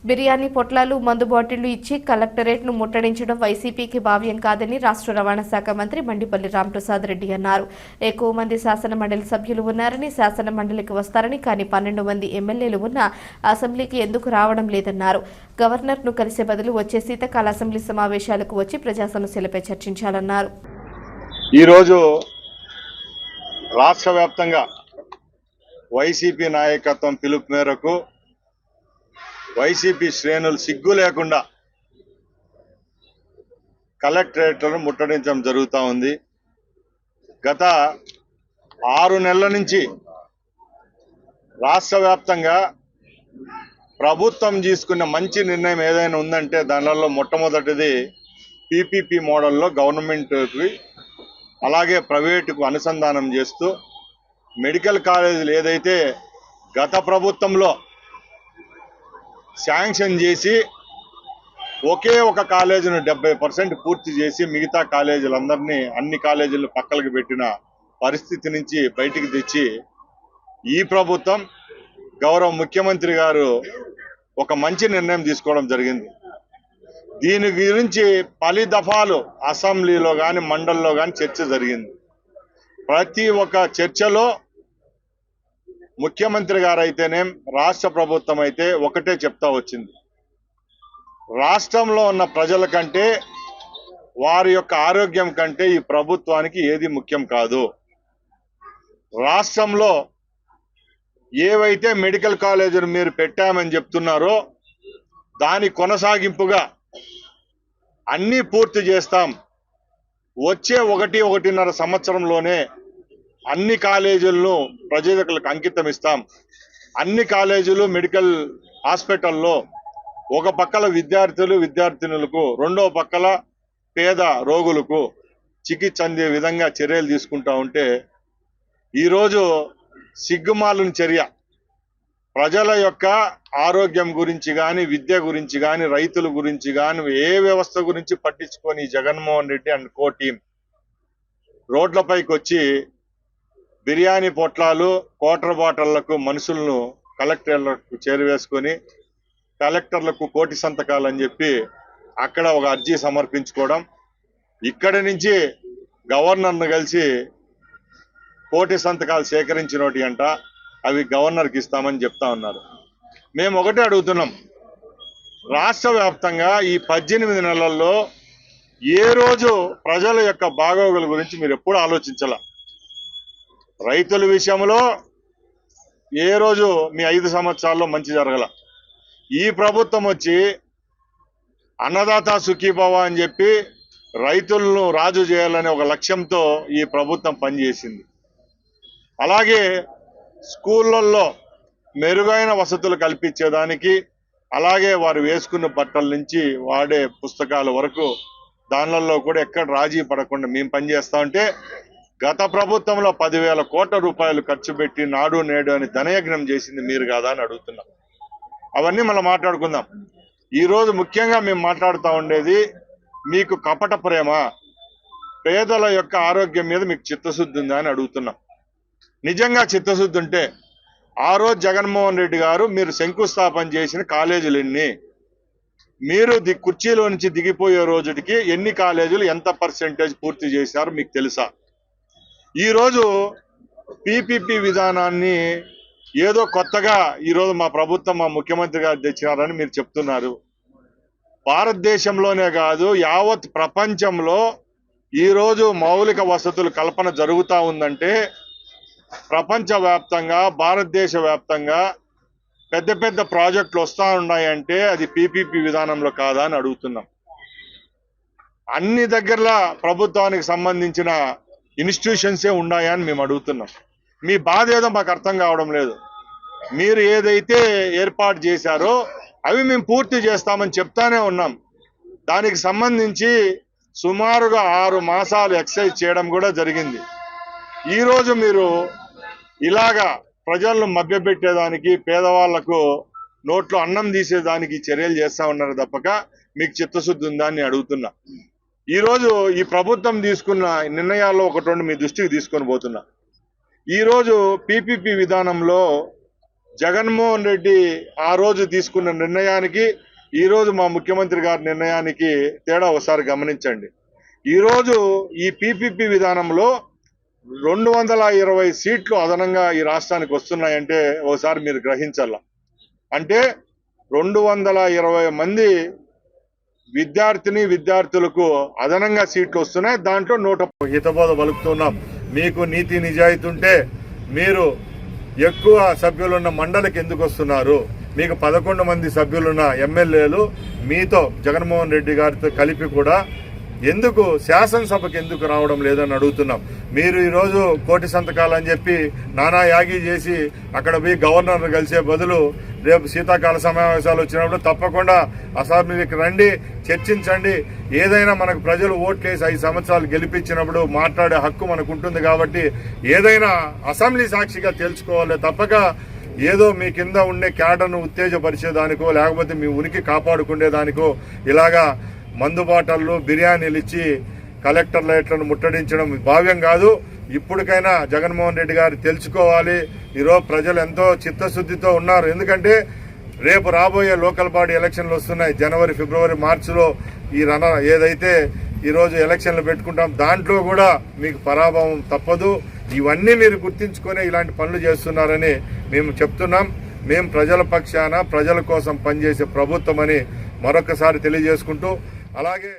బిర్యానీ పొట్లాలు మందు బాటిళ్లు ఇచ్చి కలెక్టరేట్ను ముట్టడించడం వైసీపీకి భావ్యం కాదని రాష్ట్ర రవాణా శాఖ మంత్రి మండిపల్లి రాంప్రసాద్ రెడ్డి అన్నారు. ఎక్కువ మంది శాసన మండలి సభ్యులు ఉన్నారని, శాసన మండలికి వస్తారని, కానీ 12 మంది ఎమ్మెల్యేలు ఉన్నా అసెంబ్లీకి ఎందుకు రావడం లేదన్నారు. గవర్నర్ను కలిసే బదులు వచ్చే శీతాకాల అసెంబ్లీ సమావేశాలకు వచ్చి ప్రజా సమస్యలపై చర్చించాలన్నారు. ఈరోజు రాష్ట్ర వ్యాప్తంగా వైసీపీ నాయకత్వం పిలుపు మేరకు వైసీపీ శ్రేణులు సిగ్గు లేకుండా కలెక్టరేట్లను ముట్టడించడం జరుగుతూ ఉంది. గత 6 నెలల నుంచి రాష్ట్ర వ్యాప్తంగా ప్రభుత్వం తీసుకున్న మంచి నిర్ణయం ఏదైనా ఉందంటే దానిలో మొట్టమొదటిది పీపీపీ మోడల్లో గవర్నమెంట్కి అలాగే ప్రైవేటుకు అనుసంధానం చేస్తూ మెడికల్ కాలేజీలు ఏదైతే గత ప్రభుత్వంలో శాంక్షన్ చేసి ఒకే ఒక కాలేజీను 70% పూర్తి చేసి మిగతా కాలేజీలందరినీ అన్ని కాలేజీలను పక్కలకు పెట్టిన పరిస్థితి నుంచి బయటికి తెచ్చి ఈ ప్రభుత్వం గౌరవ ముఖ్యమంత్రి గారు ఒక మంచి నిర్ణయం తీసుకోవడం జరిగింది. దీని గురించి 10 దఫాలు అసెంబ్లీలో కానీ మండలిలో కానీ చర్చ జరిగింది. ప్రతి ఒక్క చర్చలో ముఖ్యమంత్రి గారు అయితేనేం రాష్ట్ర ప్రభుత్వం అయితే ఒకటే చెప్తా వచ్చింది, రాష్ట్రంలో ఉన్న ప్రజల కంటే వారి యొక్క ఆరోగ్యం కంటే ఈ ప్రభుత్వానికి ఏది ముఖ్యం కాదు. రాష్ట్రంలో ఏవైతే మెడికల్ కాలేజీలు మీరు పెట్టామని చెప్తున్నారో దాని కొనసాగింపుగా అన్నీ పూర్తి చేస్తాం. వచ్చే 1-1.5 సంవత్సరంలోనే అన్ని కాలేజీలను ప్రజలకు అంకితం ఇస్తాం. అన్ని కాలేజీలు మెడికల్ హాస్పిటల్లో ఒక పక్కల విద్యార్థినులకు, రెండో పక్కల పేద రోగులకు చికిత్స అందే విధంగా చర్యలు తీసుకుంటా ఉంటే ఈరోజు సిగ్గుమాలిన చర్య. ప్రజల యొక్క ఆరోగ్యం గురించి కానీ, విద్య గురించి కానీ, రైతుల గురించి కానీ, ఏ వ్యవస్థ గురించి పట్టించుకొని Jaganmohan Reddy and co team రోడ్లపైకి వచ్చి బిర్యానీ పొట్లాలు, వాటర్ బాటిళ్లకు మనుషులను కలెక్టర్లకు చేరువేసుకొని కలెక్టర్లకు కోటి సంతకాలు అని చెప్పి అక్కడ ఒక అర్జీ సమర్పించుకోవడం, ఇక్కడి నుంచి గవర్నర్ను కలిసి కోటి సంతకాలు సేకరించినోటి అంట అవి గవర్నర్కి ఇస్తామని చెప్తా ఉన్నారు. మేము ఒకటే అడుగుతున్నాం, రాష్ట్ర వ్యాప్తంగా ఈ 18 నెలల్లో ఏ రోజు ప్రజల యొక్క బాగోగుల గురించి మీరు ఎప్పుడు ఆలోచించాల? రైతుల విషయంలో ఏ రోజు మీ 5 సంవత్సరాల్లో మంచి జరగల. ఈ ప్రభుత్వం వచ్చి అన్నదాత సుఖీభవ అని చెప్పి రైతులను రాజు చేయాలనే ఒక లక్ష్యంతో ఈ ప్రభుత్వం పనిచేసింది. అలాగే స్కూళ్ళల్లో మెరుగైన వసతులు కల్పించేదానికి, అలాగే వారు వేసుకున్న బట్టల నుంచి వాడే పుస్తకాల వరకు దానిలలో కూడా ఎక్కడ రాజీ పడకుండా మేము పనిచేస్తా ఉంటే గత ప్రభుత్వంలో 10,000 కోట్ల రూపాయలు ఖర్చు పెట్టి నాడు నేడు అని ధనయజ్ఞం చేసింది మీరు కాదా అని అడుగుతున్నాం. అవన్నీ మనం మాట్లాడుకుందాం. ఈరోజు ముఖ్యంగా మేము మాట్లాడుతూ ఉండేది మీకు కపట ప్రేమ, పేదల యొక్క ఆరోగ్యం మీద మీకు చిత్తశుద్ధి ఉందా అని అడుగుతున్నాం. నిజంగా చిత్తశుద్ధి ఉంటే ఆ రోజు జగన్మోహన్ రెడ్డి గారు మీరు శంకుస్థాపన చేసిన కాలేజీలు ఎన్ని, మీరు కుర్చీలో నుంచి దిగిపోయే రోజుకి ఎన్ని కాలేజీలు ఎంత పర్సెంటేజ్ పూర్తి చేశారు మీకు తెలుసా? ఈరోజు పీపీపీ విధానాన్ని ఏదో కొత్తగా ఈరోజు మా ప్రభుత్వం మా ముఖ్యమంత్రి గారు తెచ్చినారని మీరు చెప్తున్నారు. భారతదేశంలోనే కాదు యావత్ ప్రపంచంలో ఈరోజు మౌలిక వసతులు కల్పన జరుగుతూ ఉందంటే ప్రపంచవ్యాప్తంగా, భారతదేశ వ్యాప్తంగా పెద్ద పెద్ద ప్రాజెక్టులు వస్తూ ఉన్నాయంటే అది పీపీపీ విధానంలో కాదా అని అడుగుతున్నాం. అన్ని దగ్గరలా ప్రభుత్వానికి సంబంధించిన ఇన్స్టిట్యూషన్సే ఉన్నాయని మేము అడుగుతున్నాం. మీ బాధ ఏదో మాకు అర్థం కావడం లేదు. మీరు ఏదైతే ఏర్పాటు చేశారో అవి మేము పూర్తి చేస్తామని చెప్తానే ఉన్నాం. దానికి సంబంధించి సుమారుగా 6 మాసాలు ఎక్సర్సైజ్ చేయడం కూడా జరిగింది. ఈరోజు మీరు ఇలాగా ప్రజలను మభ్యపెట్టేదానికి, పేదవాళ్లకు నోట్లో అన్నం తీసేదానికి చర్యలు చేస్తా ఉన్నారు తప్పక మీకు చిత్తశుద్ధి ఉందా అని అడుగుతున్నా. ఈరోజు ఈ ప్రభుత్వం తీసుకున్న నిర్ణయాల్లో 1-2 మీ దృష్టికి తీసుకొని పోతున్నా. ఈరోజు పీపీపీ విధానంలో జగన్మోహన్ రెడ్డి ఆ రోజు తీసుకున్న నిర్ణయానికి ఈ రోజు మా ముఖ్యమంత్రి గారి నిర్ణయానికి తేడా ఒకసారి గమనించండి. ఈరోజు ఈ పీపీపీ విధానంలో 220 సీట్లు అదనంగా ఈ రాష్ట్రానికి వస్తున్నాయంటే ఒకసారి మీరు గ్రహించాల. అంటే 220 మంది విద్యార్థులకు అదనంగా సీట్లు వస్తున్నాయి. దాంట్లో 100 హితబోధ పలుకుతున్నాం. మీకు నీతి నిజాయితీ ఉంటే మీరు ఎక్కువ సభ్యులున్న మండలికి ఎందుకు వస్తున్నారు? మీకు 11 మంది సభ్యులున్న ఎమ్మెల్యేలు మీతో జగన్మోహన్ రెడ్డి గారితో కలిపి కూడా ఎందుకు శాసనసభకు ఎందుకు రావడం లేదని అడుగుతున్నాం. మీరు ఈరోజు కోటి సంతకాలు అని చెప్పి నానా యాగి చేసి అక్కడ పోయి గవర్నర్ను కలిసే బదులు రేపు శీతాకాల సమావేశాలు వచ్చినప్పుడు తప్పకుండా అసెంబ్లీకి రండి, చర్చించండి. ఏదైనా మనకు ప్రజలు ఓట్లేసి 5 సంవత్సరాలు గెలిపించినప్పుడు మాట్లాడే హక్కు మనకు ఉంటుంది కాబట్టి ఏదైనా అసెంబ్లీ సాక్షిగా తెలుసుకోవాలి. తప్పక ఏదో మీ కింద ఉండే క్యాడర్ను ఉత్తేజపరిచేదానికో లేకపోతే మీ ఉనికి కాపాడుకునేదానికో ఇలాగా మందు బాటల్లో బిర్యానీలు ఇచ్చి కలెక్టర్ లైట్లను ముట్టడించడం భావ్యం కాదు. ఇప్పటికైనా జగన్మోహన్ రెడ్డి గారు తెలుసుకోవాలి. ఈరోజు ప్రజలు ఎంతో చిత్తశుద్ధితో ఉన్నారు. ఎందుకంటే రేపు రాబోయే లోకల్ బాడీ ఎలక్షన్లు వస్తున్నాయి. జనవరి, ఫిబ్రవరి, మార్చిలో ఏదైతే ఈరోజు ఎలక్షన్లు పెట్టుకుంటాం దాంట్లో కూడా మీకు పరాభవం తప్పదు. ఇవన్నీ మీరు గుర్తించుకొని ఇలాంటి పనులు చేస్తున్నారని మేము చెప్తున్నాం. మేము ప్రజల పక్షాన ప్రజల కోసం పనిచేసే ప్రభుత్వం అని మరొకసారి తెలియజేసుకుంటూ అలాగే